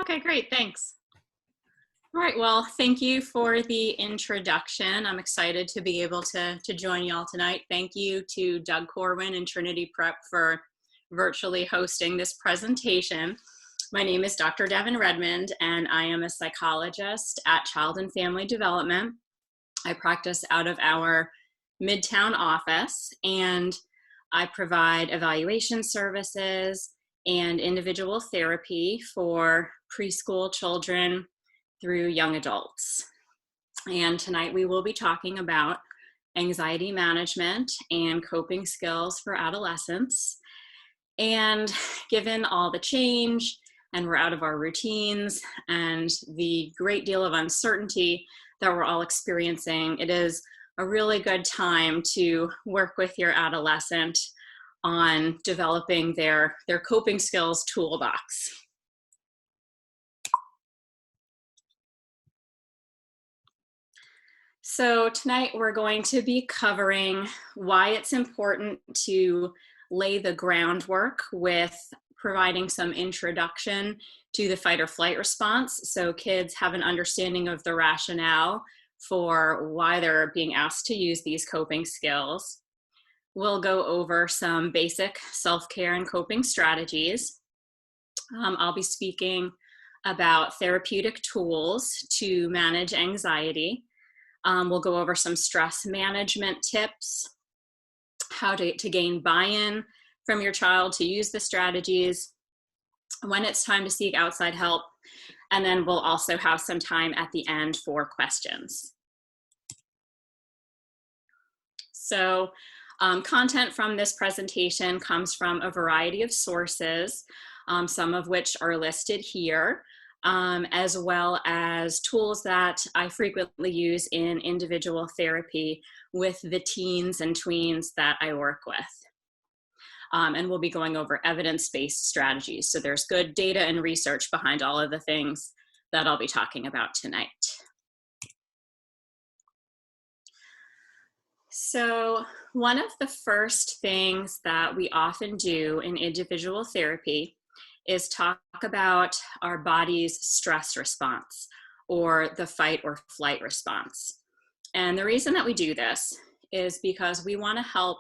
Okay, great, thanks. All right, well, thank you for the introduction. I'm excited to be able to join y'all tonight. Thank you to Doug Corwin and TrinityPrep for virtually hosting this presentation. My name is Dr. Devon Redmond, and I am a psychologist at Child and Family Development. I practice out of our Midtown office, and I provide evaluation services and individual therapy for preschool children through young adults. And tonight we will be talking about anxiety management and coping skills for adolescents. And given all the change, and we're out of our routines, and the great deal of uncertainty that we're all experiencing, it is a really good time to work with your adolescent on developing their coping skills toolbox. So tonight we're going to be covering why it's important to lay the groundwork with providing some introduction to the fight or flight response, so kids have an understanding of the rationale for why they're being asked to use these coping skills. We'll go over some basic self-care and coping strategies. I'll be speaking about therapeutic tools to manage anxiety. We'll go over some stress management tips, how to gain buy-in from your child to use the strategies, when it's time to seek outside help, and then we'll also have some time at the end for questions. So content from this presentation comes from a variety of sources, some of which are listed here, as well as tools that I frequently use in individual therapy with the teens and tweens that I work with. And we'll be going over evidence-based strategies. So there's good data and research behind all of the things that I'll be talking about tonight. So one of the first things that we often do in individual therapy is talk about our body's stress response, or the fight or flight response. And the reason that we do this is because we want to help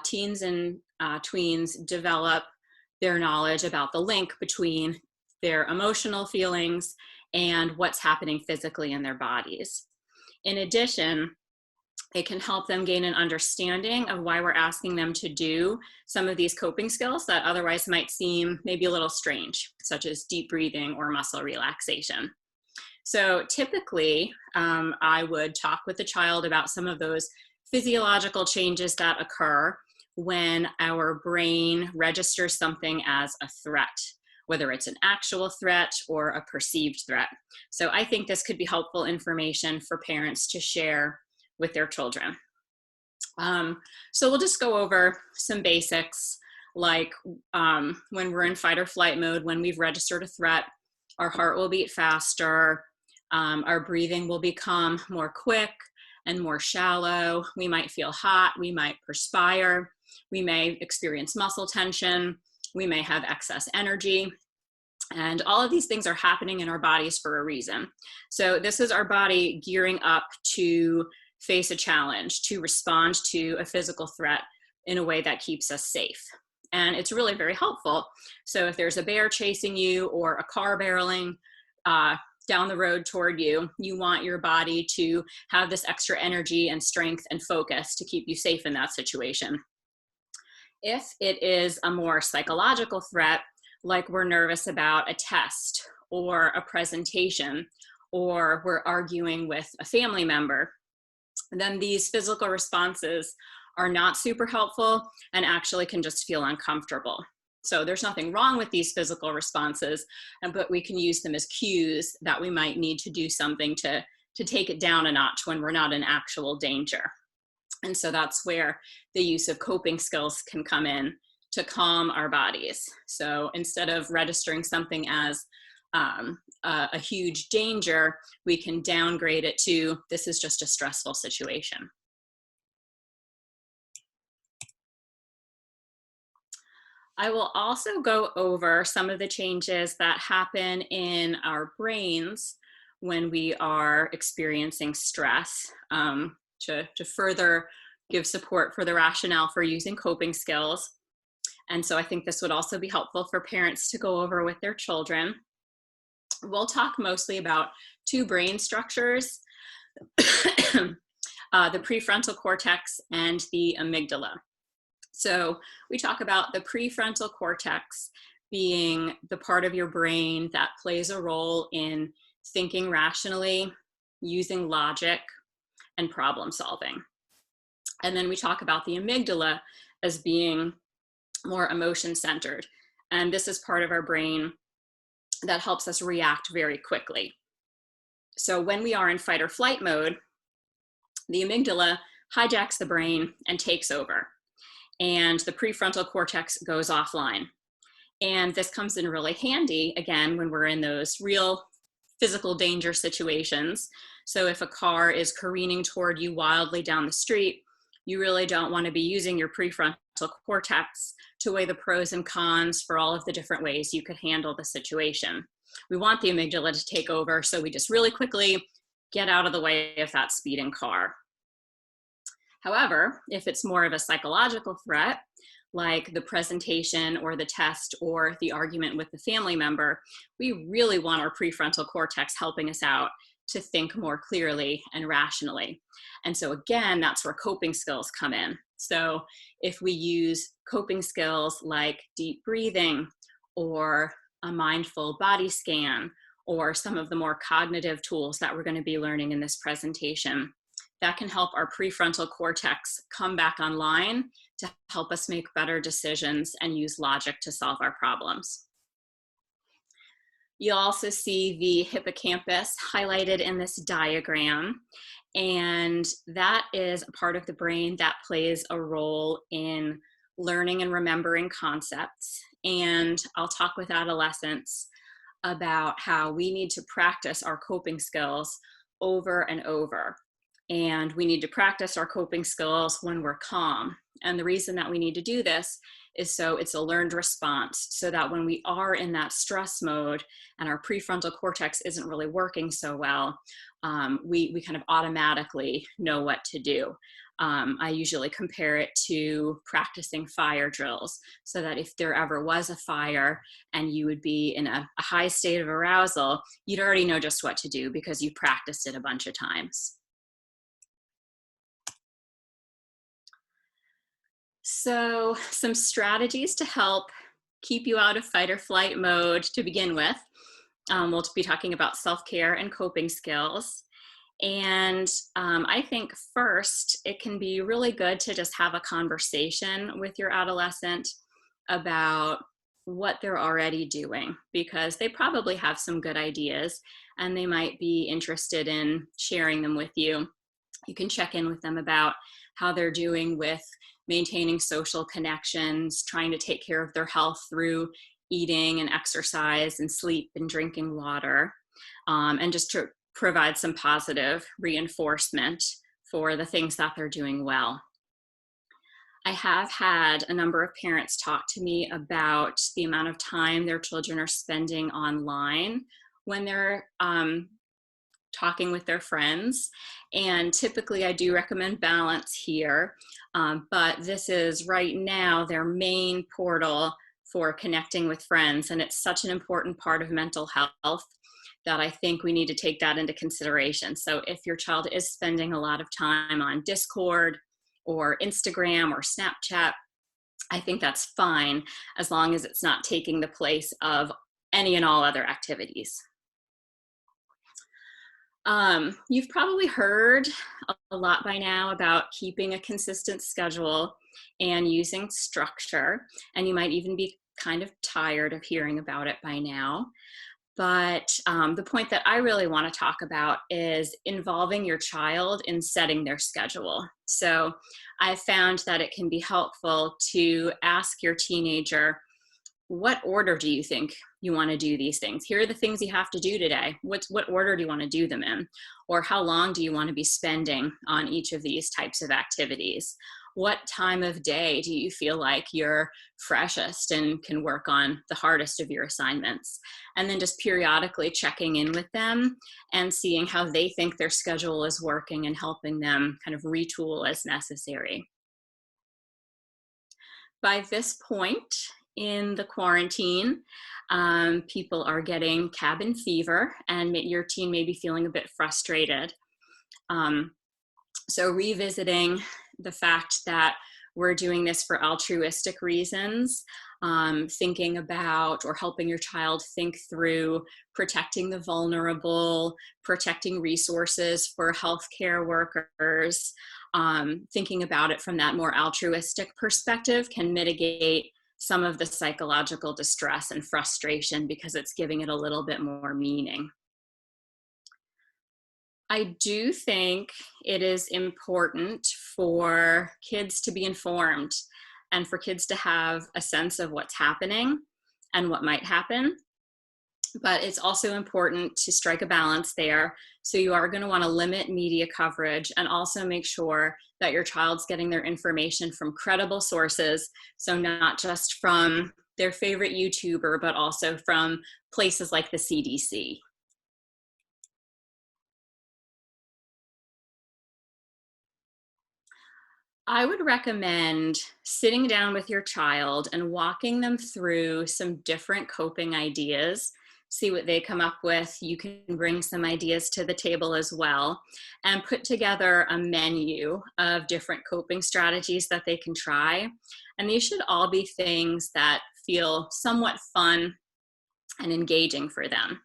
teens and tweens develop their knowledge about the link between their emotional feelings and what's happening physically in their bodies. In addition, it can help them gain an understanding of why we're asking them to do some of these coping skills that otherwise might seem maybe a little strange, such as deep breathing or muscle relaxation. So typically, I would talk with the child about some of those physiological changes that occur when our brain registers something as a threat, whether it's an actual threat or a perceived threat. So I think this could be helpful information for parents to share with their children. So we'll just go over some basics, like when we're in fight or flight mode, when we've registered a threat, our heart will beat faster, our breathing will become more quick and more shallow. We might feel hot, we might perspire, we may experience muscle tension, we may have excess energy. And all of these things are happening in our bodies for a reason. So this is our body gearing up to face a challenge, to respond to a physical threat in a way that keeps us safe. And it's really very helpful. So if there's a bear chasing you or a car barreling down the road toward you, you want your body to have this extra energy and strength and focus to keep you safe in that situation. If it is a more psychological threat, like we're nervous about a test or a presentation, or we're arguing with a family member, then these physical responses are not super helpful and actually can just feel uncomfortable. So there's nothing wrong with these physical responses, but we can use them as cues that we might need to do something to take it down a notch when we're not in actual danger. And so that's where the use of coping skills can come in to calm our bodies. So instead of registering something as a huge danger, we can downgrade it to, this is just a stressful situation. I will also go over some of the changes that happen in our brains when we are experiencing stress, to further give support for the rationale for using coping skills. And so I think this would also be helpful for parents to go over with their children. We'll talk mostly about two brain structures, the prefrontal cortex and the amygdala. So we talk about the prefrontal cortex being the part of your brain that plays a role in thinking rationally, using logic, and problem solving. And then we talk about the amygdala as being more emotion centered. And this is part of our brain that helps us react very quickly. So when we are in fight or flight mode, the amygdala hijacks the brain and takes over, and the prefrontal cortex goes offline. And this comes in really handy, again, when we're in those real physical danger situations. So if a car is careening toward you wildly down the street, you really don't want to be using your prefrontal cortex to weigh the pros and cons for all of the different ways you could handle the situation. We want the amygdala to take over, so we just really quickly get out of the way of that speeding car. However, if it's more of a psychological threat, like the presentation or the test or the argument with the family member, we really want our prefrontal cortex helping us out to think more clearly and rationally. And so again, that's where coping skills come in. So if we use coping skills like deep breathing or a mindful body scan or some of the more cognitive tools that we're going to be learning in this presentation, that can help our prefrontal cortex come back online to help us make better decisions and use logic to solve our problems. You'll also see the hippocampus highlighted in this diagram, and that is a part of the brain that plays a role in learning and remembering concepts. And I'll talk with adolescents about how we need to practice our coping skills over and over. And we need to practice our coping skills when we're calm. And the reason that we need to do this is so it's a learned response, so that when we are in that stress mode and our prefrontal cortex isn't really working so well, we kind of automatically know what to do. I usually compare it to practicing fire drills, so that if there ever was a fire and you would be in a high state of arousal, you'd already know just what to do because you practiced it a bunch of times. So some strategies to help keep you out of fight or flight mode to begin with. We'll be talking about self-care and coping skills. And I think first, it can be really good to just have a conversation with your adolescent about what they're already doing, because they probably have some good ideas and they might be interested in sharing them with you. You can check in with them about how they're doing with maintaining social connections, trying to take care of their health through eating and exercise and sleep and drinking water, and just to provide some positive reinforcement for the things that they're doing well. I have had a number of parents talk to me about the amount of time their children are spending online when they're talking with their friends. And typically I do recommend balance here, but this is right now their main portal for connecting with friends. And it's such an important part of mental health that I think we need to take that into consideration. So if your child is spending a lot of time on Discord or Instagram or Snapchat, I think that's fine, as long as it's not taking the place of any and all other activities. You've probably heard a lot by now about keeping a consistent schedule and using structure, and you might even be kind of tired of hearing about it by now. But the point that I really want to talk about is involving your child in setting their schedule. So I've found that it can be helpful to ask your teenager, what order do you think you want to do these things? Here are the things you have to do today. What order do you want to do them in? Or how long do you want to be spending on each of these types of activities? What time of day do you feel like you're freshest and can work on the hardest of your assignments? And then just periodically checking in with them and seeing how they think their schedule is working and helping them kind of retool as necessary. By this point in the quarantine, people are getting cabin fever, and your teen may be feeling a bit frustrated. So revisiting the fact that we're doing this for altruistic reasons, thinking about or helping your child think through protecting the vulnerable, protecting resources for healthcare workers, thinking about it from that more altruistic perspective can mitigate some of the psychological distress and frustration because it's giving it a little bit more meaning. I do think it is important for kids to be informed and for kids to have a sense of what's happening and what might happen. But it's also important to strike a balance there. So you are going to want to limit media coverage and also make sure that your child's getting their information from credible sources. So not just from their favorite YouTuber, but also from places like the CDC. I would recommend sitting down with your child and walking them through some different coping ideas, see what they come up with. You can bring some ideas to the table as well, and put together a menu of different coping strategies that they can try. And these should all be things that feel somewhat fun and engaging for them.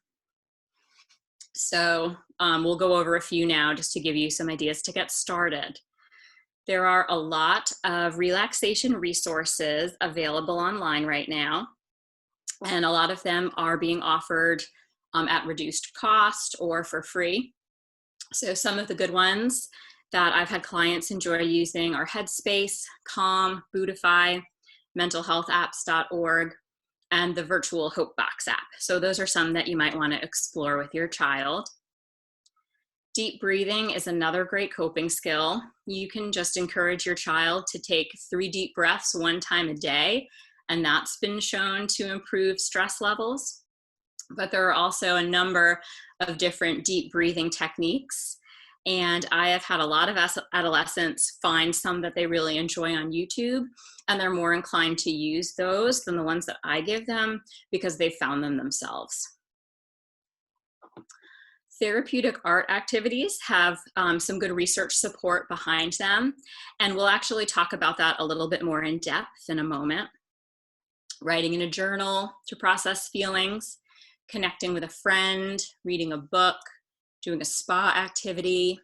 So we'll go over a few now just to give you some ideas to get started. There are a lot of relaxation resources available online right now, and a lot of them are being offered at reduced cost or for free. So some of the good ones that I've had clients enjoy using are Headspace, Calm, Buddhify, mentalhealthapps.org, and the virtual Hope Box app. So those are some that you might want to explore with your child. Deep breathing is another great coping skill. You can just encourage your child to take 3 deep breaths 1 time a day, and that's been shown to improve stress levels. But there are also a number of different deep breathing techniques, and I have had a lot of adolescents find some that they really enjoy on YouTube, and they're more inclined to use those than the ones that I give them because they've found them themselves. Therapeutic art activities have some good research support behind them, and we'll actually talk about that a little bit more in depth in a moment. Writing in a journal to process feelings, connecting with a friend, reading a book, doing a spa activity.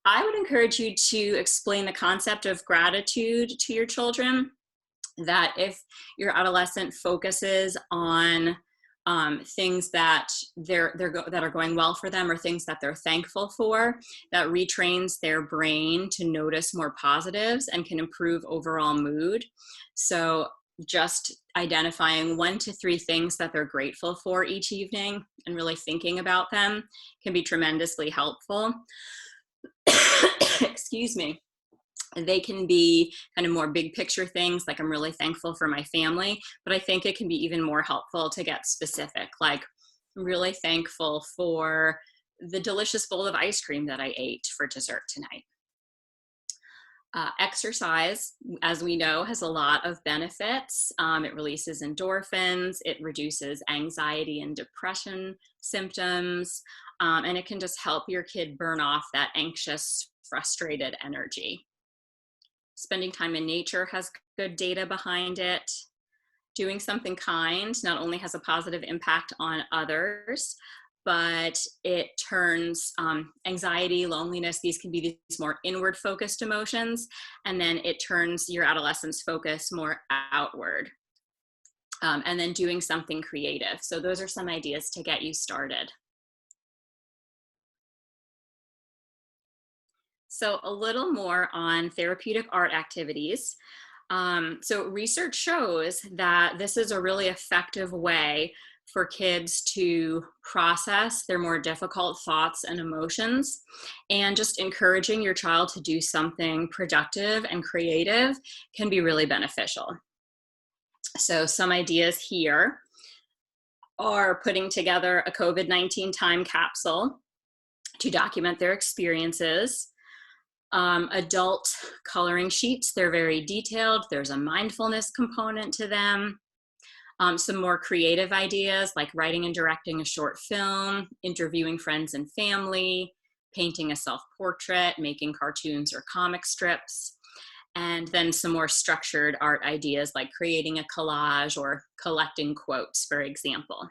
I would encourage you to explain the concept of gratitude to your children, that if your adolescent focuses on things that that are going well for them or things that they're thankful for, that retrains their brain to notice more positives and can improve overall mood. So just identifying 1 to 3 things that they're grateful for each evening and really thinking about them can be tremendously helpful. Excuse me. They can be kind of more big picture things, like I'm really thankful for my family, but I think it can be even more helpful to get specific, like I'm really thankful for the delicious bowl of ice cream that I ate for dessert tonight. Exercise, as we know, has a lot of benefits. It releases endorphins, it reduces anxiety and depression symptoms, and it can just help your kid burn off that anxious, frustrated energy. Spending time in nature has good data behind it. Doing something kind not only has a positive impact on others, but it turns anxiety, loneliness, these can be these more inward focused emotions, and then it turns your adolescent's focus more outward. And then doing something creative. So those are some ideas to get you started. So a little more on therapeutic art activities. So research shows that this is a really effective way for kids to process their more difficult thoughts and emotions, and just encouraging your child to do something productive and creative can be really beneficial. So some ideas here are putting together a COVID-19 time capsule to document their experiences. Adult coloring sheets, they're very detailed. There's a mindfulness component to them. Some more creative ideas like writing and directing a short film, interviewing friends and family, painting a self-portrait, making cartoons or comic strips, and then some more structured art ideas like creating a collage or collecting quotes, for example.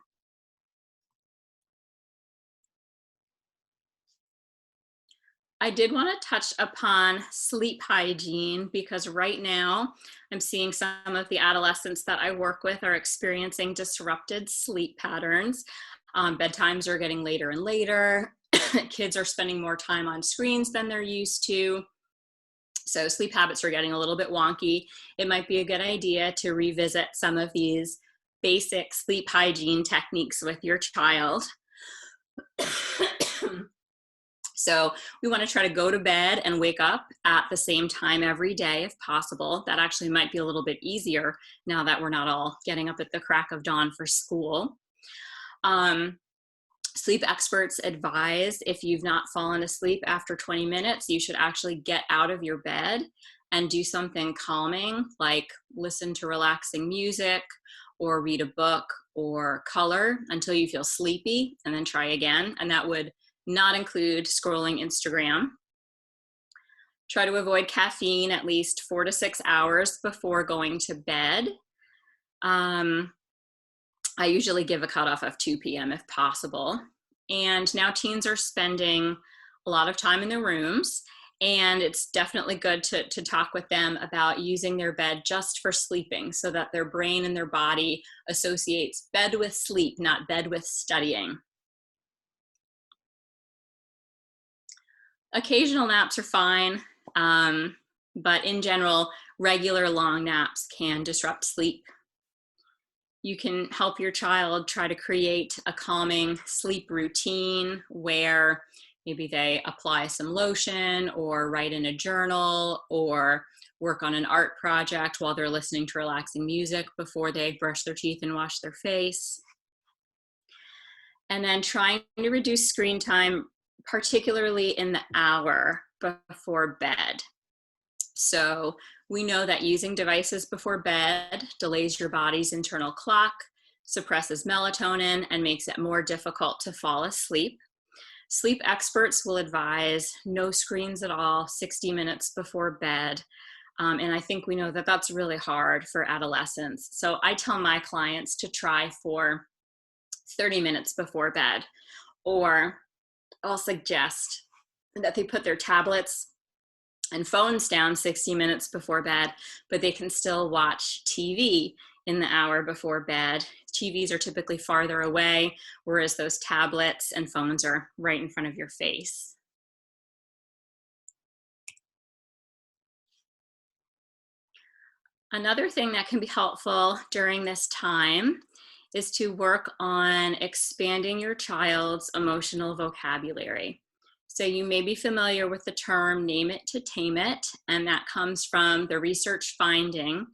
I did want to touch upon sleep hygiene because right now I'm seeing some of the adolescents that I work with are experiencing disrupted sleep patterns. Bedtimes are getting later and later. Kids are spending more time on screens than they're used to. So sleep habits are getting a little bit wonky. It might be a good idea to revisit some of these basic sleep hygiene techniques with your child. So we want to try to go to bed and wake up at the same time every day if possible. That actually might be a little bit easier now that we're not all getting up at the crack of dawn for school. Sleep experts advise if you've not fallen asleep after 20 minutes, you should actually get out of your bed and do something calming, like listen to relaxing music or read a book or color until you feel sleepy, and then try again. And that would not include scrolling Instagram. Try to avoid caffeine at least 4 to 6 hours before going to bed. I usually give a cutoff of 2 p.m. if possible. And now teens are spending a lot of time in their rooms, and it's definitely good to talk with them about using their bed just for sleeping so that their brain and their body associates bed with sleep, not bed with studying. Occasional naps are fine, but in general, regular long naps can disrupt sleep. You can help your child try to create a calming sleep routine where maybe they apply some lotion or write in a journal or work on an art project while they're listening to relaxing music before they brush their teeth and wash their face. And then trying to reduce screen time, particularly in the hour before bed. So we know that using devices before bed delays your body's internal clock, suppresses melatonin, and makes it more difficult to fall asleep. Sleep experts will advise no screens at all 60 minutes before bed. And I think we know that that's really hard for adolescents. So I tell my clients to try for 30 minutes before bed, or I'll suggest that they put their tablets and phones down 60 minutes before bed, but they can still watch TV in the hour before bed. TVs are typically farther away, whereas those tablets and phones are right in front of your face. Another thing that can be helpful during this time is to work on expanding your child's emotional vocabulary. So you may be familiar with the term name it to tame it, and that comes from the research finding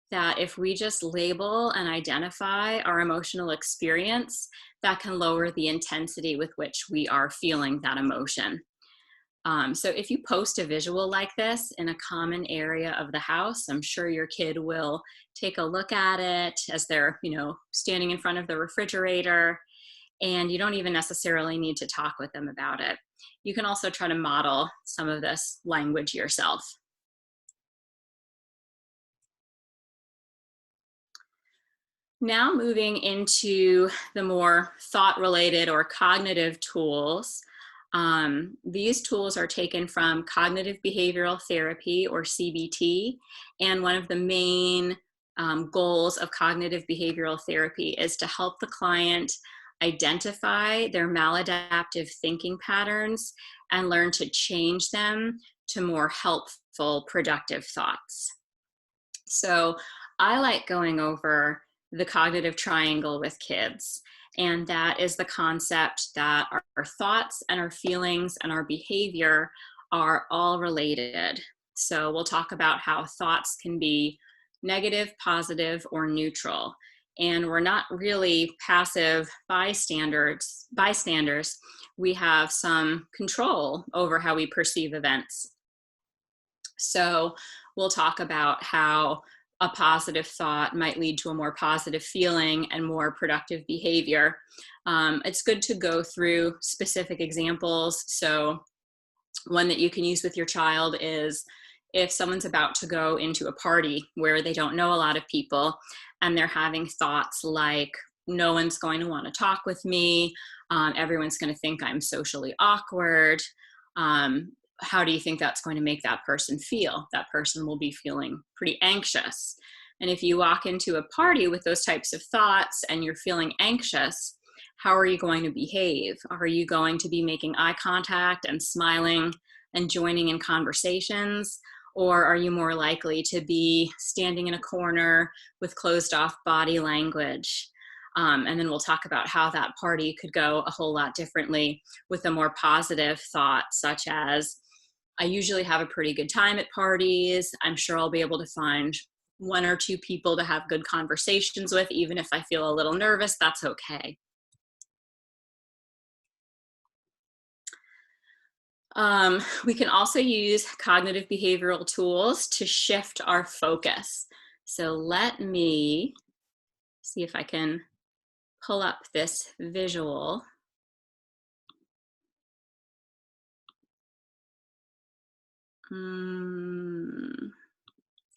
that if we just label and identify our emotional experience, that can lower the intensity with which we are feeling that emotion. So if you post a visual like this in a common area of the house, I'm sure your kid will take a look at it as they're, standing in front of the refrigerator, and you don't even necessarily need to talk with them about it. You can also try to model some of this language yourself. Now moving into the more thought-related or cognitive tools. These tools are taken from cognitive behavioral therapy, or CBT, and one of the main goals of cognitive behavioral therapy is to help the client identify their maladaptive thinking patterns and learn to change them to more helpful, productive thoughts. So I like going over the cognitive triangle with kids. And that is the concept that our thoughts and our feelings and our behavior are all related. So we'll talk about how thoughts can be negative, positive, or neutral. And we're not really passive bystanders. We have some control over how we perceive events. So we'll talk about how a positive thought might lead to a more positive feeling and more productive behavior. It's good to go through specific examples. So one that you can use with your child is if someone's about to go into a party where they don't know a lot of people and they're having thoughts like, no one's going to want to talk with me, everyone's going to think I'm socially awkward. How do you think that's going to make that person feel? That person will be feeling pretty anxious. And if you walk into a party with those types of thoughts and you're feeling anxious, how are you going to behave? Are you going to be making eye contact and smiling and joining in conversations? Or are you more likely to be standing in a corner with closed off body language? And then we'll talk about how that party could go a whole lot differently with a more positive thought, such as, I usually have a pretty good time at parties. I'm sure I'll be able to find one or two people to have good conversations with, even if I feel a little nervous, that's okay. We can also use cognitive behavioral tools to shift our focus. So let me see if I can pull up this visual.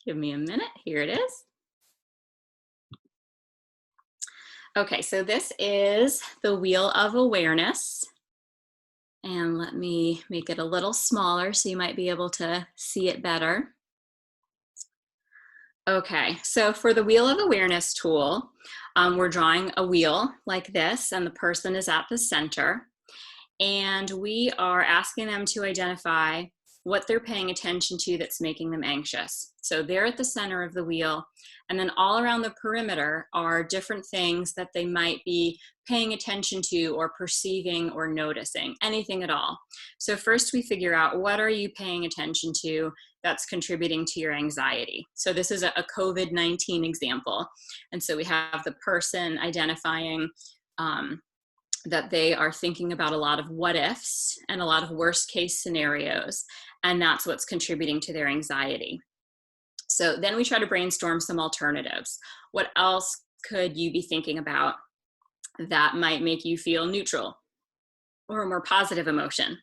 Give me a minute. Here it is. Okay, so this is the wheel of awareness. And let me make it a little smaller so you might be able to see it better. Okay, so for the wheel of awareness tool, we're drawing a wheel like this, and the person is at the center. And we are asking them to identify what they're paying attention to that's making them anxious. So they're at the center of the wheel, and then all around the perimeter are different things that they might be paying attention to or perceiving or noticing, anything at all. So first we figure out, what are you paying attention to that's contributing to your anxiety? So this is a COVID-19 example. And so we have the person identifying that they are thinking about a lot of what ifs and a lot of worst case scenarios, and that's what's contributing to their anxiety. So then we try to brainstorm some alternatives. What else could you be thinking about that might make you feel neutral or a more positive emotion?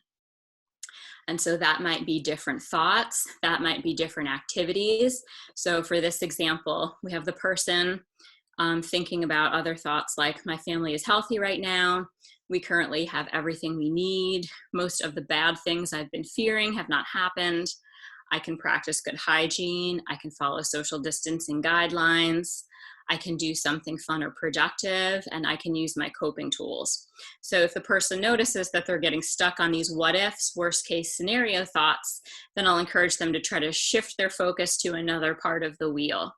And so that might be different thoughts, that might be different activities. So for this example, we have the person thinking about other thoughts like, my family is healthy right now, we currently have everything we need, most of the bad things I've been fearing have not happened, I can practice good hygiene, I can follow social distancing guidelines, I can do something fun or productive, and I can use my coping tools. So if the person notices that they're getting stuck on these what ifs, worst case scenario thoughts, then I'll encourage them to try to shift their focus to another part of the wheel.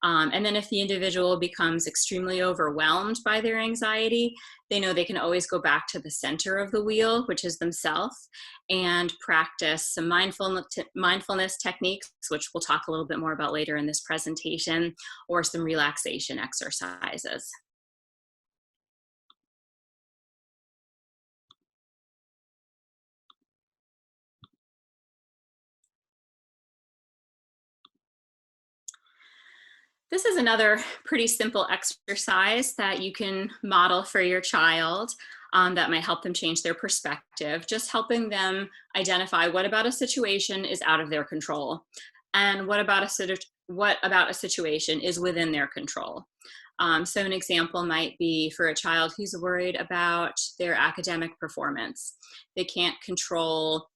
And then if the individual becomes extremely overwhelmed by their anxiety, they know they can always go back to the center of the wheel, which is themselves, and practice some mindfulness techniques, which we'll talk a little bit more about later in this presentation, or some relaxation exercises. This is another pretty simple exercise that you can model for your child that might help them change their perspective, just helping them identify what about a situation is out of their control and what about a situation is within their control. So an example might be for a child who's worried about their academic performance. They can't control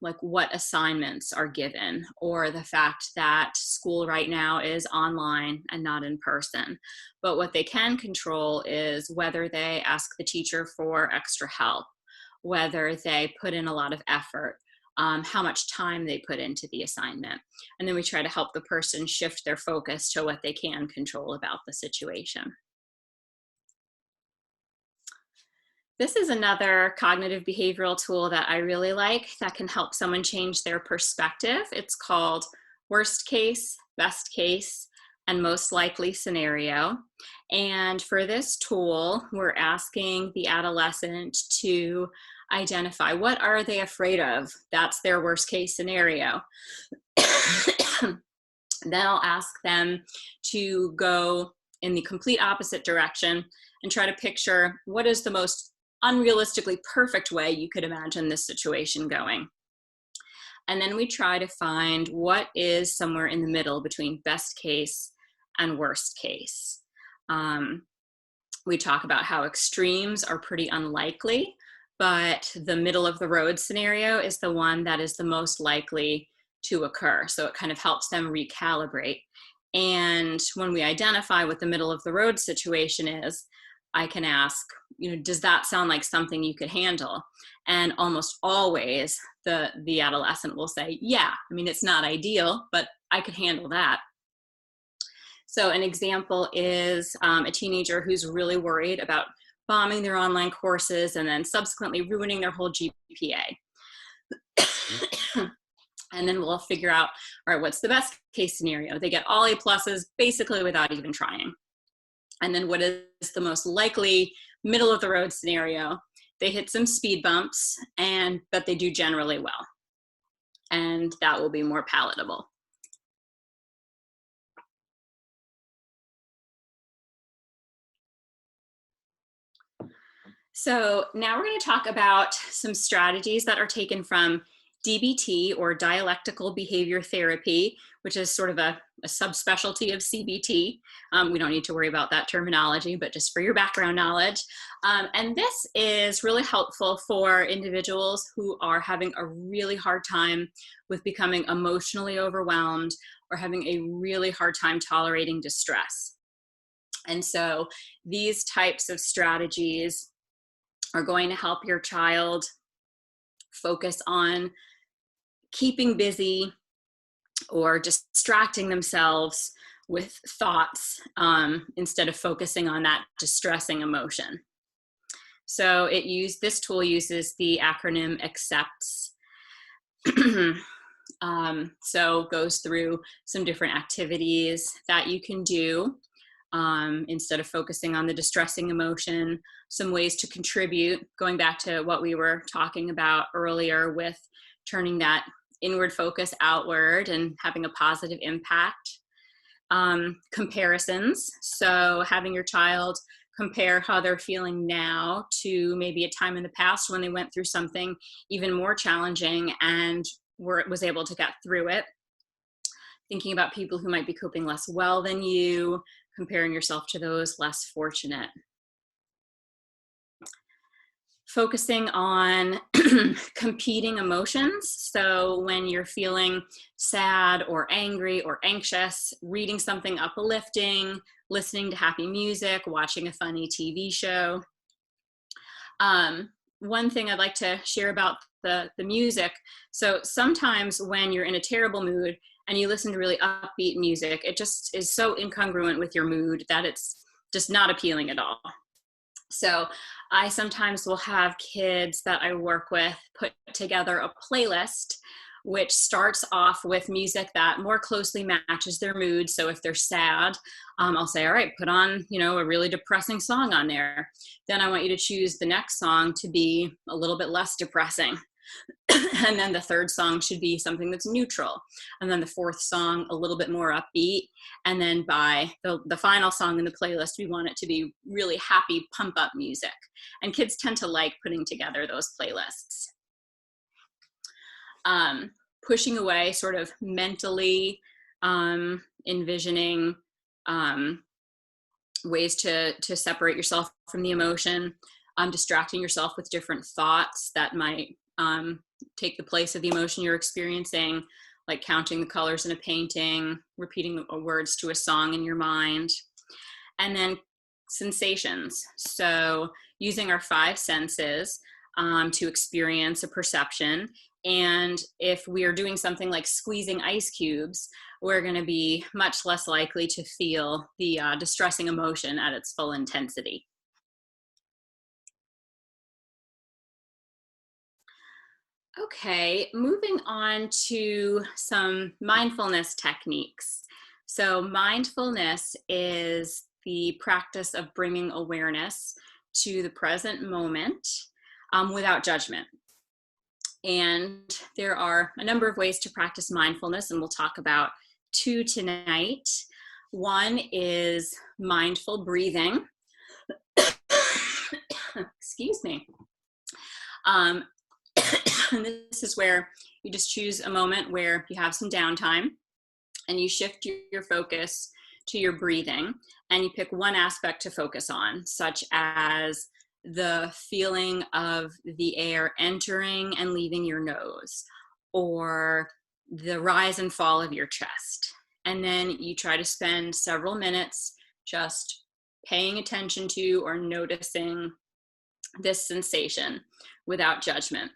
like what assignments are given, or the fact that school right now is online and not in person. But what they can control is whether they ask the teacher for extra help, whether they put in a lot of effort, how much time they put into the assignment. And then we try to help the person shift their focus to what they can control about the situation. This is another cognitive behavioral tool that I really like that can help someone change their perspective. It's called worst case, best case, and most likely scenario. And for this tool, we're asking the adolescent to identify what are they afraid of. That's their worst case scenario. Then I'll ask them to go in the complete opposite direction and try to picture what is the most unrealistically perfect way you could imagine this situation going. And then we try to find what is somewhere in the middle between best case and worst case. We talk about how extremes are pretty unlikely, but the middle of the road scenario is the one that is the most likely to occur. So it kind of helps them recalibrate. And when we identify what the middle of the road situation is, I can ask, does that sound like something you could handle? And almost always the adolescent will say, yeah, it's not ideal, but I could handle that. So an example is a teenager who's really worried about bombing their online courses and then subsequently ruining their whole GPA. And then we'll figure out, all right, what's the best case scenario? They get all A pluses basically without even trying. And then what is the most likely middle of the road scenario? They hit some speed bumps, but they do generally well. And that will be more palatable. So now we're going to talk about some strategies that are taken from DBT, or dialectical behavior therapy, which is sort of a subspecialty of CBT. We don't need to worry about that terminology, but just for your background knowledge. And this is really helpful for individuals who are having a really hard time with becoming emotionally overwhelmed or having a really hard time tolerating distress. And so these types of strategies are going to help your child focus on keeping busy or distracting themselves with thoughts instead of focusing on that distressing emotion. So this tool uses the acronym ACCEPTS. So goes through some different activities that you can do instead of focusing on the distressing emotion, some ways to contribute, going back to what we were talking about earlier with turning that inward focus outward and having a positive impact. Comparisons, so having your child compare how they're feeling now to maybe a time in the past when they went through something even more challenging and was able to get through it. Thinking about people who might be coping less well than you, comparing yourself to those less fortunate. Focusing on competing emotions. So when you're feeling sad or angry or anxious, reading something uplifting, listening to happy music, watching a funny TV show. One thing I'd like to share about the music. So sometimes when you're in a terrible mood and you listen to really upbeat music, it just is so incongruent with your mood that it's just not appealing at all. So I sometimes will have kids that I work with put together a playlist which starts off with music that more closely matches their mood. So if they're sad, I'll say, all right, put on, a really depressing song on there. Then I want you to choose the next song to be a little bit less depressing. And then the third song should be something that's neutral. And then the fourth song, a little bit more upbeat. And then by the final song in the playlist, we want it to be really happy, pump up music. And kids tend to like putting together those playlists. Pushing away, sort of mentally envisioning ways to separate yourself from the emotion, distracting yourself with different thoughts that might take the place of the emotion you're experiencing, like counting the colors in a painting, repeating words to a song in your mind. And then sensations. So using our 5 senses to experience a perception. And if we are doing something like squeezing ice cubes, we're going to be much less likely to feel the distressing emotion at its full intensity. Okay, moving on to some mindfulness techniques. So mindfulness is the practice of bringing awareness to the present moment without judgment. And there are a number of ways to practice mindfulness, and we'll talk about two tonight. One is mindful breathing. Excuse me. And this is where you just choose a moment where you have some downtime and you shift your focus to your breathing, and you pick one aspect to focus on, such as the feeling of the air entering and leaving your nose, or the rise and fall of your chest. And then you try to spend several minutes just paying attention to or noticing this sensation without judgment.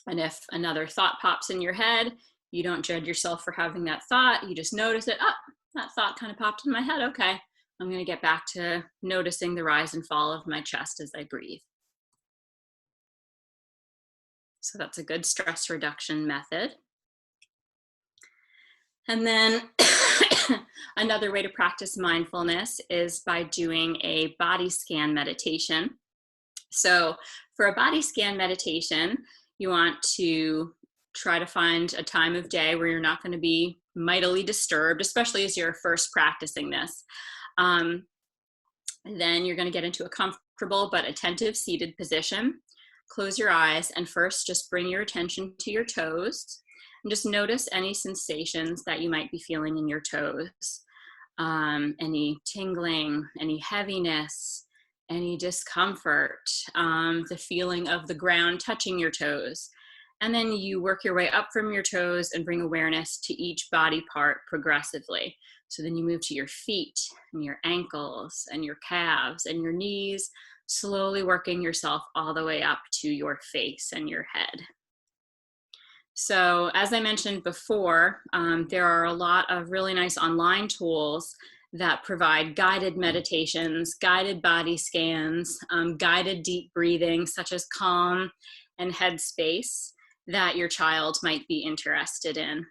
And if another thought pops in your head, you don't judge yourself for having that thought. You just notice it. Oh, that thought kind of popped in my head. Okay, I'm going to get back to noticing the rise and fall of my chest as I breathe. So that's a good stress reduction method. And then another way to practice mindfulness is by doing a body scan meditation. So for a body scan meditation, you want to try to find a time of day where you're not going to be mightily disturbed, especially as you're first practicing this. Then you're going to get into a comfortable but attentive seated position. Close your eyes and first just bring your attention to your toes and just notice any sensations that you might be feeling in your toes. Any tingling, any heaviness, any discomfort, the feeling of the ground touching your toes. And then you work your way up from your toes and bring awareness to each body part progressively. So then you move to your feet and your ankles and your calves and your knees, slowly working yourself all the way up to your face and your head. So as I mentioned before, there are a lot of really nice online tools that provide guided meditations, guided body scans, guided deep breathing, such as Calm and Headspace, that your child might be interested in.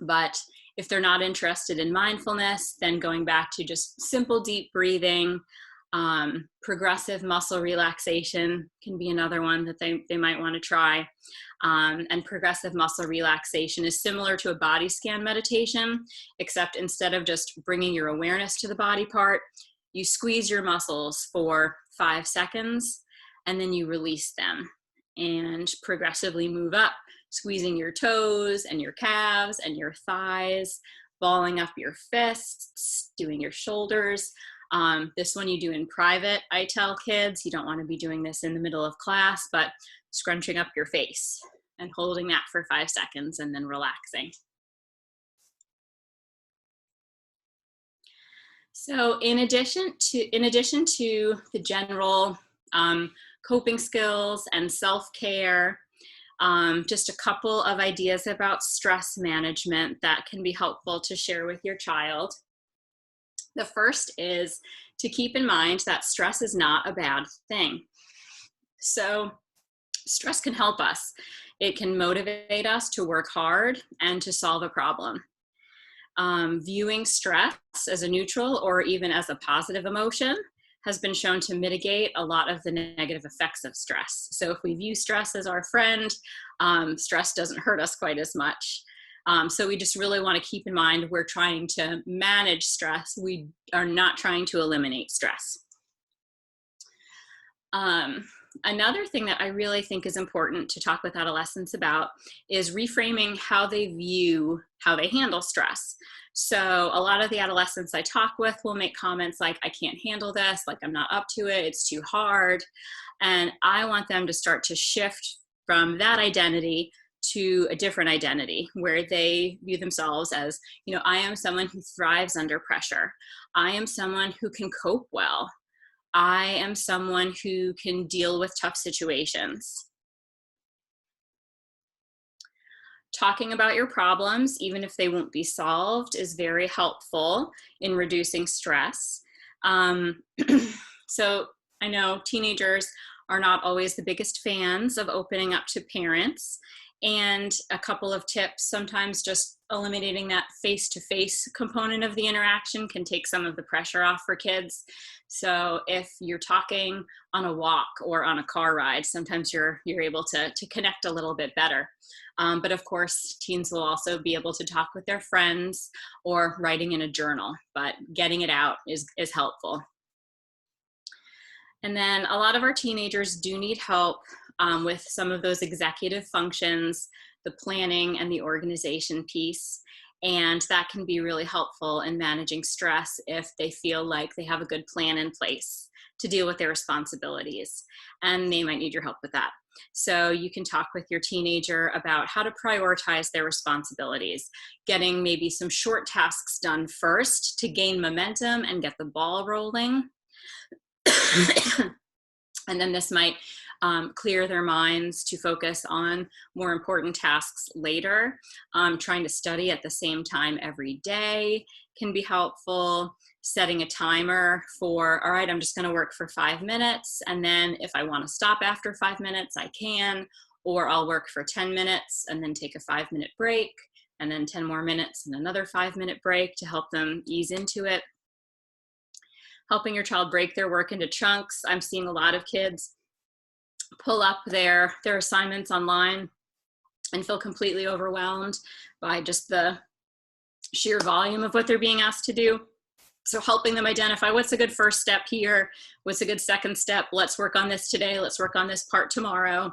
But if they're not interested in mindfulness, then going back to just simple deep breathing, progressive muscle relaxation can be another one that they might want to try. And progressive muscle relaxation is similar to a body scan meditation, except instead of just bringing your awareness to the body part, you squeeze your muscles for 5 seconds and then you release them and progressively move up, squeezing your toes and your calves and your thighs, balling up your fists, doing your shoulders. This one you do in private. I tell kids you don't want to be doing this in the middle of class, but scrunching up your face and holding that for 5 seconds and then relaxing. So in addition to the general coping skills and self-care, just a couple of ideas about stress management that can be helpful to share with your child. The first is to keep in mind that stress is not a bad thing. So stress can help us. It can motivate us to work hard and to solve a problem. Viewing stress as a neutral or even as a positive emotion has been shown to mitigate a lot of the negative effects of stress. So if we view stress as our friend, stress doesn't hurt us quite as much. So we just really want to keep in mind we're trying to manage stress. We are not trying to eliminate stress. Another thing that I really think is important to talk with adolescents about is reframing how they handle stress. So a lot of the adolescents I talk with will make comments like, I can't handle this, like I'm not up to it, it's too hard. And I want them to start to shift from that identity to a different identity where they view themselves as, I am someone who thrives under pressure. I am someone who can cope well. I am someone who can deal with tough situations. Talking about your problems, even if they won't be solved, is very helpful in reducing stress. So I know teenagers are not always the biggest fans of opening up to parents. And a couple of tips, sometimes just eliminating that face-to-face component of the interaction can take some of the pressure off for kids. So if you're talking on a walk or on a car ride, sometimes you're able to connect a little bit better. But of course, teens will also be able to talk with their friends or writing in a journal, but getting it out is helpful. And then a lot of our teenagers do need help with some of those executive functions, the planning and the organization piece. And that can be really helpful in managing stress if they feel like they have a good plan in place to deal with their responsibilities. And they might need your help with that. So you can talk with your teenager about how to prioritize their responsibilities, getting maybe some short tasks done first to gain momentum and get the ball rolling. And then this might clear their minds to focus on more important tasks later. Trying to study at the same time every day can be helpful. Setting a timer for, all right, I'm just going to work for 5 minutes. And then if I want to stop after 5 minutes, I can. Or I'll work for 10 minutes and then take a 5-minute break. And then 10 more minutes and another 5-minute break to help them ease into it. Helping your child break their work into chunks. I'm seeing a lot of kids pull up their assignments online and feel completely overwhelmed by just the sheer volume of what they're being asked to do. So helping them identify what's a good first step here, what's a good second step, let's work on this today, let's work on this part tomorrow.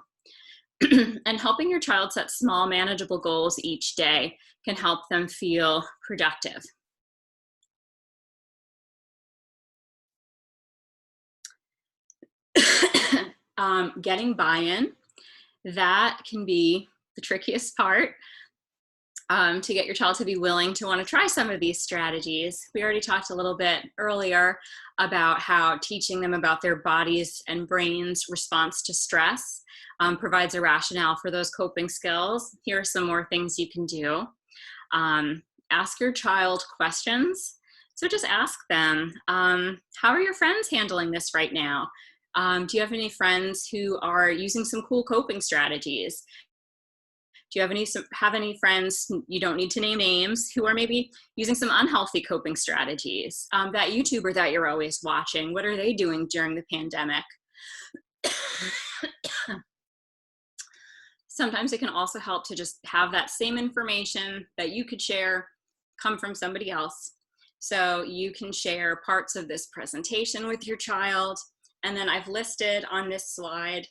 And helping your child set small, manageable goals each day can help them feel productive. Getting buy-in, that can be the trickiest part. To get your child to be willing to want to try some of these strategies. We already talked a little bit earlier about how teaching them about their bodies and brain's response to stress provides a rationale for those coping skills. Here are some more things you can do. Ask your child questions. So just ask them, how are your friends handling this right now? Do you have any friends who are using some cool coping strategies? Do you have any friends, you don't need to name names, who are maybe using some unhealthy coping strategies? That YouTuber that you're always watching, what are they doing during the pandemic? Sometimes it can also help to just have that same information that you could share come from somebody else. So you can share parts of this presentation with your child. And then I've listed on this slide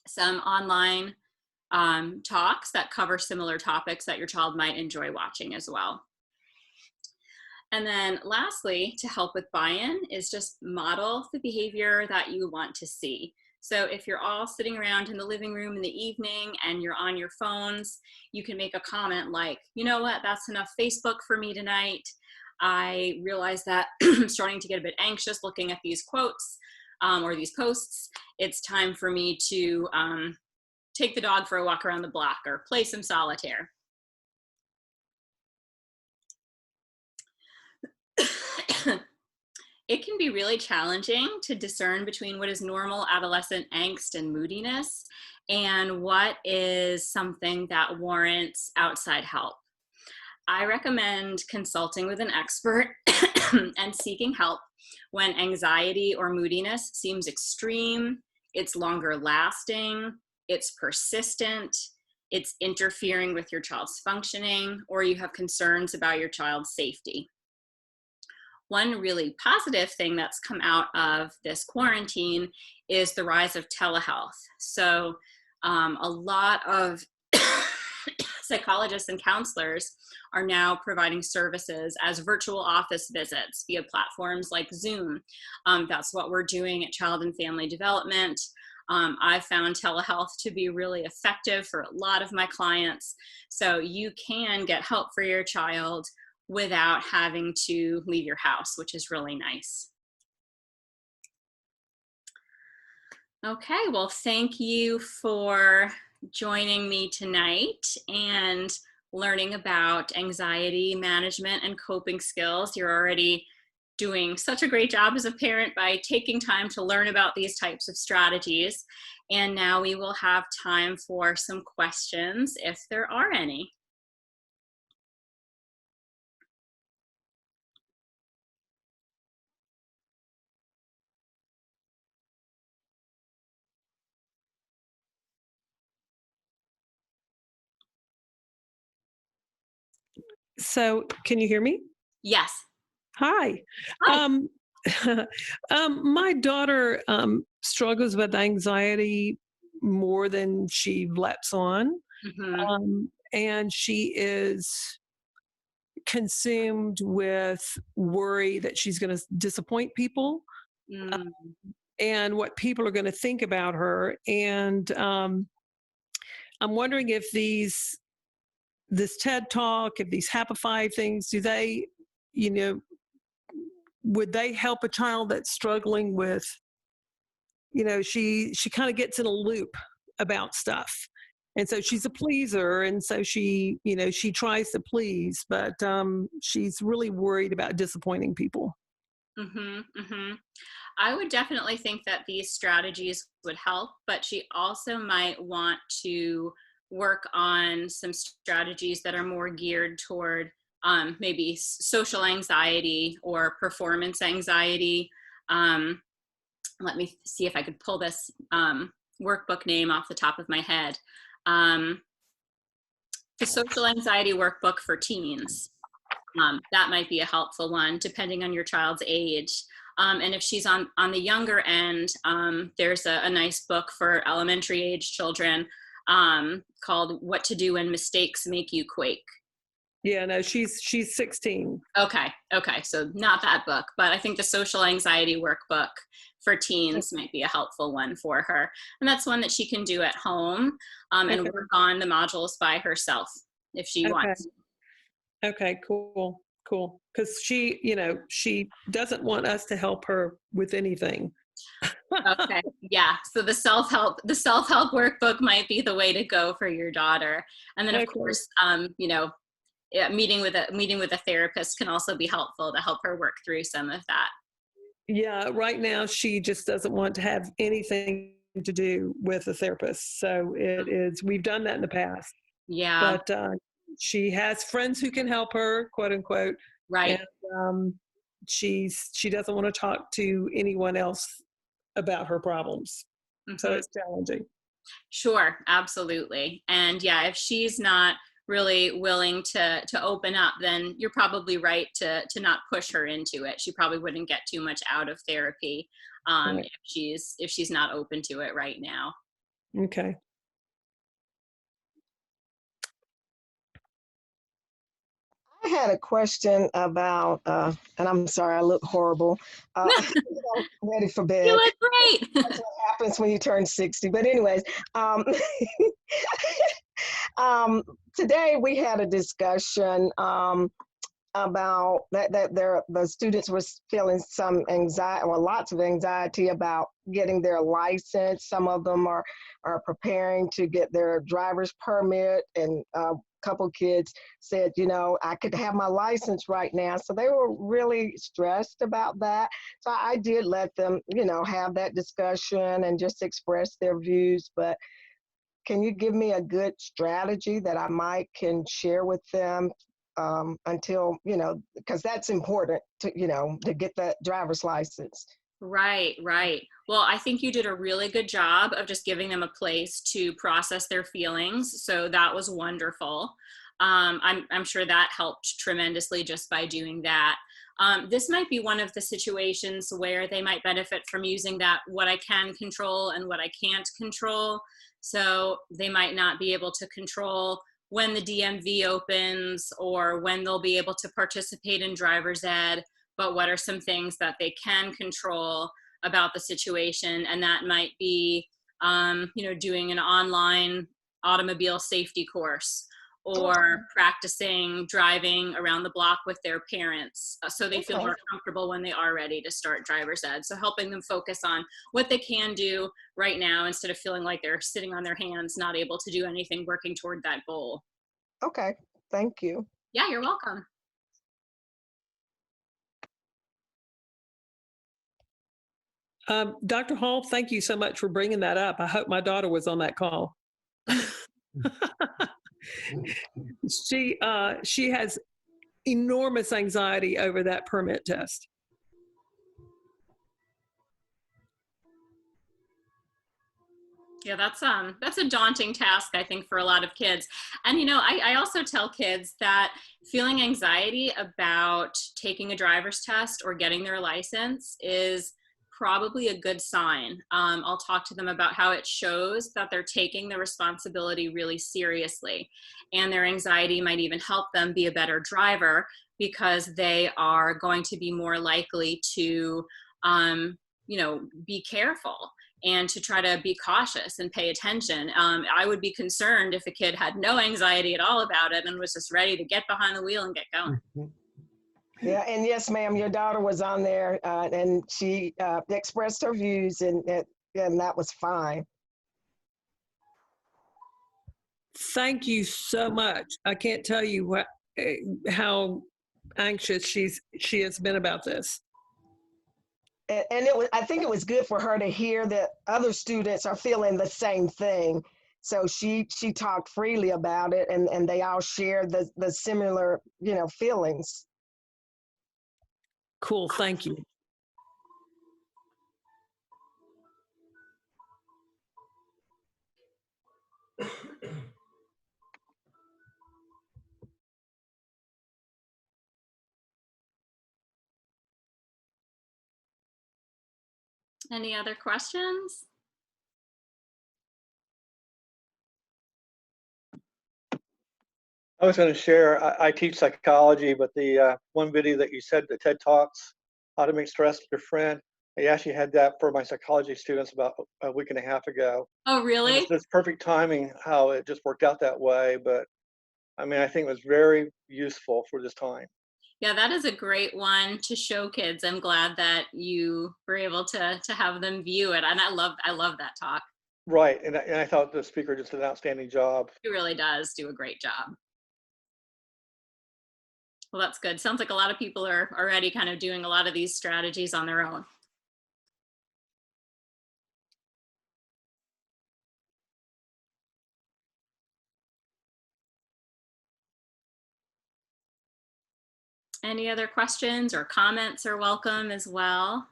some online talks that cover similar topics that your child might enjoy watching as well. And then lastly, to help with buy-in is just model the behavior that you want to see. So if you're all sitting around in the living room in the evening and you're on your phones, you can make a comment like, you know what, that's enough Facebook for me tonight. I realize that I'm starting to get a bit anxious looking at these quotes or these posts. It's time for me to take the dog for a walk around the block or play some solitaire. It can be really challenging to discern between what is normal adolescent angst and moodiness and what is something that warrants outside help. I recommend consulting with an expert and seeking help when anxiety or moodiness seems extreme, it's longer lasting, it's persistent, it's interfering with your child's functioning, or you have concerns about your child's safety. One really positive thing that's come out of this quarantine is the rise of telehealth. So a lot of psychologists and counselors are now providing services as virtual office visits via platforms like Zoom. That's what we're doing at Child and Family Development. I've found telehealth to be really effective for a lot of my clients. So you can get help for your child without having to leave your house, which is really nice. Okay, well, thank you for joining me tonight and learning about anxiety management and coping skills. You're already doing such a great job as a parent by taking time to learn about these types of strategies. And now we will have time for some questions if there are any. So, can you hear me? Yes. Hi. Hi. Um, my daughter struggles with anxiety more than she lets on, Mm-hmm. and she is consumed with worry that she's going to disappoint people Mm, and what people are going to think about her. And I'm wondering if this TED Talk, if these Happy Five things, do they, you know, would they help a child that's struggling with, she kind of gets in a loop about stuff, and so she's a pleaser, and so she tries to please, but she's really worried about disappointing people. mm-hmm, mm-hmm. I would definitely think that these strategies would help, but she also might want to work on some strategies that are more geared toward maybe social anxiety or performance anxiety. Um, Let me see if I could pull this workbook name off the top of my head. Um, the Social Anxiety Workbook for Teens. That might be a helpful one, depending on your child's age. And if she's on the younger end, there's a nice book for elementary age children called What to Do When Mistakes Make You Quake. Yeah, no, she's 16. Okay, so not that book, but I think the Social Anxiety Workbook for teens might be a helpful one for her. And that's one that she can do at home and Okay. work on the modules by herself if she Okay. wants. Okay, cool, because she doesn't want us to help her with anything. Okay. Yeah. So the self-help workbook might be the way to go for your daughter. And then of Okay. course, yeah, meeting with a therapist can also be helpful to help her work through some of that. Yeah, right now she just doesn't want to have anything to do with a therapist. So we've done that in the past, Yeah. but she has friends who can help her, quote unquote, and Right. um, she doesn't want to talk to anyone else about her problems. So Hmm. it's challenging. Sure. Absolutely. And yeah, if she's not really willing to open up, then you're probably right to not push her into it. She probably wouldn't get too much out of therapy Right. if she's not open to it right now. Okay. I had a question about, and I'm sorry, I look horrible. I'm ready for You bed. look great. That's what happens when you turn 60. But anyways, um, um, today we had a discussion about that the students were feeling some anxiety or lots of anxiety about getting their license. Some of them are preparing to get their driver's permit, and a couple kids said, I could have my license right now. So they were really stressed about that. So I did let them, have that discussion and just express their views. But can you give me a good strategy that I might can share with them until, because that's important to get that driver's license. Right, right. Well, I think you did a really good job of just giving them a place to process their feelings. So that was wonderful. I'm sure that helped tremendously just by doing that. This might be one of the situations where they might benefit from using that what I can control and what I can't control. So they might not be able to control when the DMV opens or when they'll be able to participate in driver's ed, but what are some things that they can control about the situation. And that might be doing an online automobile safety course, or practicing driving around the block with their parents, so they feel Okay. more comfortable when they are ready to start driver's ed. So helping them focus on what they can do right now instead of feeling like they're sitting on their hands, not able to do anything, working toward that goal. Okay. Thank you. Yeah, you're welcome. Dr. Hall, thank you so much for bringing that up. I hope my daughter was on that call. She has enormous anxiety over that permit test. Yeah, that's a daunting task, I think, for a lot of kids. And I also tell kids that feeling anxiety about taking a driver's test or getting their license is probably a good sign. I'll talk to them about how it shows that they're taking the responsibility really seriously, and their anxiety might even help them be a better driver because they are going to be more likely to be careful and to try to be cautious and pay attention. I would be concerned if a kid had no anxiety at all about it and was just ready to get behind the wheel and get going. Yeah, and yes, ma'am, your daughter was on there, and she expressed her views, and that was fine. Thank you so much. I can't tell you how anxious she has been about this. And I think it was good for her to hear that other students are feeling the same thing. So she talked freely about it, and they all shared the similar, feelings. Cool. Thank you. Any other questions? I was going to share, I teach psychology, but the one video that you said, the TED Talks, how to make stress your friend, I actually had that for my psychology students about a week and a half ago. Oh, really? It's perfect timing how it just worked out that way. But I mean, I think it was very useful for this time. Yeah, that is a great one to show kids. I'm glad that you were able to have them view it. And I love that talk. Right. And I thought the speaker did an outstanding job. He really does do a great job. Well, that's good. Sounds like a lot of people are already kind of doing a lot of these strategies on their own. Any other questions or comments are welcome as well.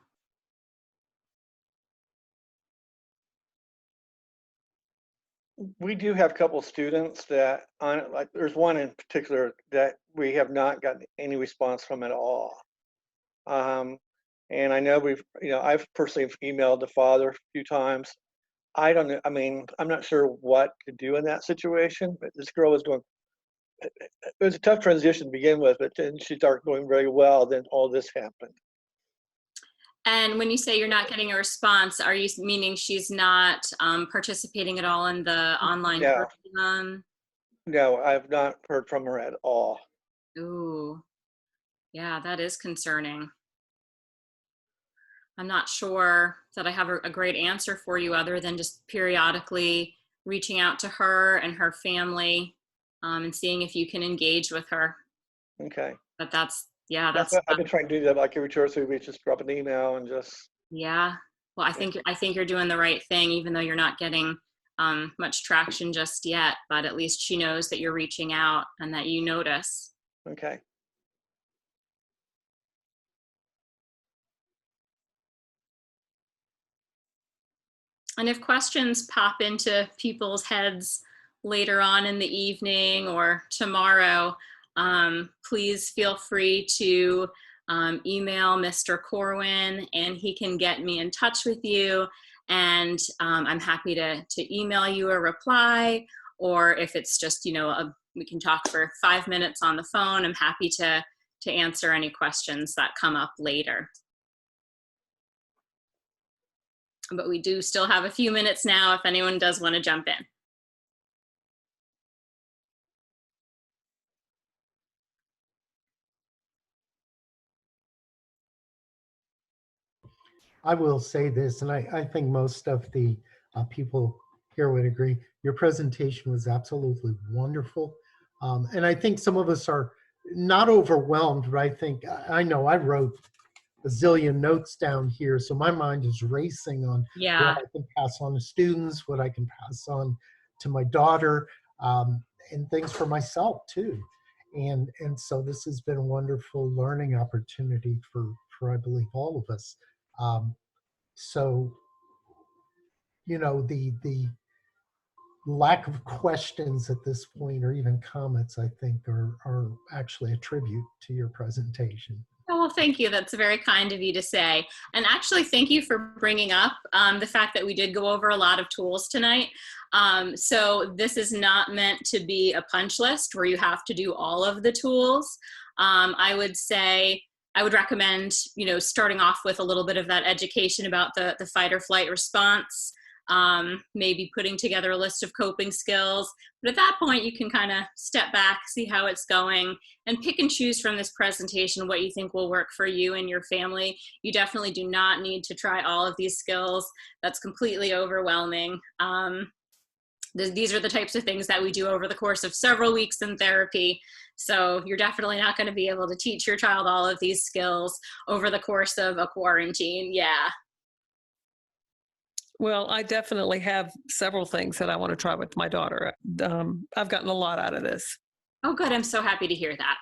We do have a couple of students that, like, there's one in particular that we have not gotten any response from at all. And I know I've personally emailed the father a few times. I don't know. I mean, I'm not sure what to do in that situation, but this girl was going, it was a tough transition to begin with, but then she started going very well. Then all this happened. And when you say you're not getting a response, are you meaning she's not participating at all in the online curriculum? No, I've not heard from her at all. Ooh, yeah, that is concerning. I'm not sure that I have a great answer for you other than just periodically reaching out to her and her family and seeing if you can engage with her. Okay. But that's I've been trying to do that like every 2 or 3 weeks, just drop an email and just. Yeah. Well, I think you're doing the right thing, even though you're not getting much traction just yet, but at least she knows that you're reaching out and that you notice. Okay. And if questions pop into people's heads later on in the evening or tomorrow, please feel free to email Mr. Corwin and he can get me in touch with you. And I'm happy to email you a reply, or if it's just, we can talk for 5 minutes on the phone. I'm happy to answer any questions that come up later. But we do still have a few minutes now if anyone does want to jump in. I will say this, and I think most of the people here would agree. Your presentation was absolutely wonderful. And I think some of us are not overwhelmed, but I think, I know I wrote a zillion notes down here, so my mind is racing on Yeah. what I can pass on to students, what I can pass on to my daughter, and things for myself too. And so this has been a wonderful learning opportunity for I believe all of us. So, you know, the lack of questions at this point or even comments, I think are actually a tribute to your presentation. Oh, well, thank you. That's very kind of you to say. And actually, thank you for bringing up the fact that we did go over a lot of tools tonight. So this is not meant to be a punch list where you have to do all of the tools. I would say, I would recommend, starting off with a little bit of that education about the fight or flight response, maybe putting together a list of coping skills. But at that point, you can kind of step back, see how it's going, and pick and choose from this presentation what you think will work for you and your family. You definitely do not need to try all of these skills. That's completely overwhelming. These are the types of things that we do over the course of several weeks in therapy. So you're definitely not going to be able to teach your child all of these skills over the course of a quarantine. Yeah. Well, I definitely have several things that I want to try with my daughter. I've gotten a lot out of this. Oh, good. I'm so happy to hear that.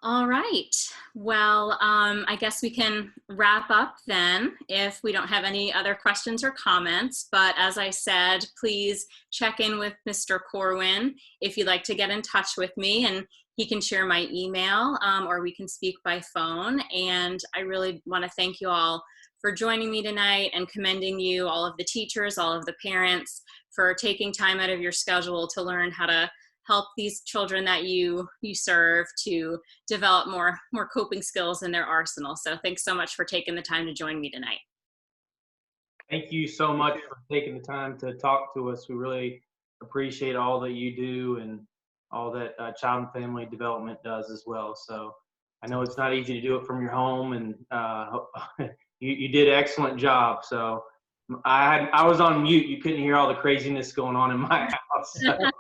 All right. Well, I guess we can wrap up then if we don't have any other questions or comments. But as I said, please check in with Mr. Corwin if you'd like to get in touch with me, and he can share my email or we can speak by phone. And I really want to thank you all for joining me tonight and commending you, all of the teachers, all of the parents, for taking time out of your schedule to learn how to help these children that you serve to develop more coping skills in their arsenal. So thanks so much for taking the time to join me tonight. Thank you so much for taking the time to talk to us. We really appreciate all that you do and all that child and family development does as well. So I know it's not easy to do it from your home, and you did an excellent job. So I was on mute. You couldn't hear all the craziness going on in my house.